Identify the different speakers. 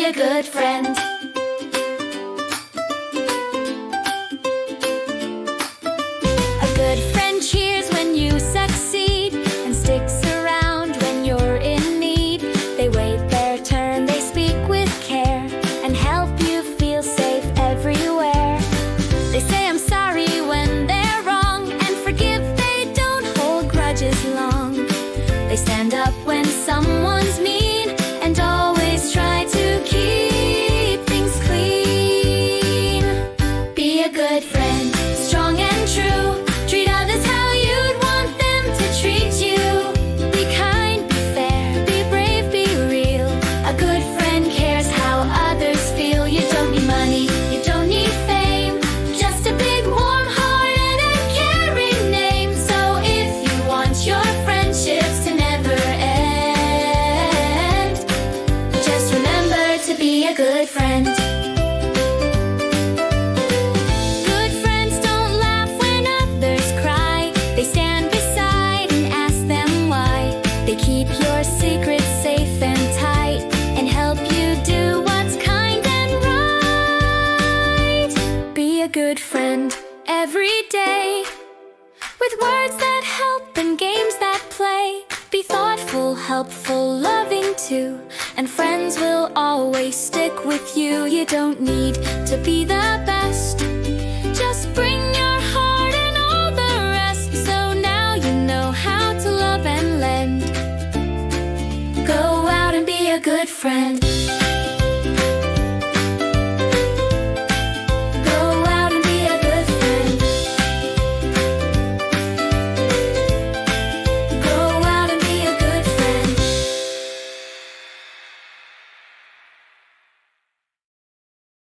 Speaker 1: a good friend. A good friend cheers when you succeed and sticks around when you're in need. They wait their turn, they speak with care and help you feel safe everywhere. They say I'm sorry when they're wrong and forgive, they don't hold grudges long. They stand up when someone's mean and always try to keep things clean. Be a good friend, strong and true. Treat others how you'd want them to treat you. Be kind, be fair, be brave, be real. A good friend cares how others feel. You don't need money, you don't need fame, just a big warm heart and a caring name. So if you want your friendships to never end, just remember to be a good friend. Good friends don't laugh when others cry. They stand beside and ask them why. They keep your secrets safe and tight and help you do what's kind and right. Be a good friend every day, with words that help and games that play. Be thoughtful, helpful, loving too, and friends will always stick with you. You don't need to be the best,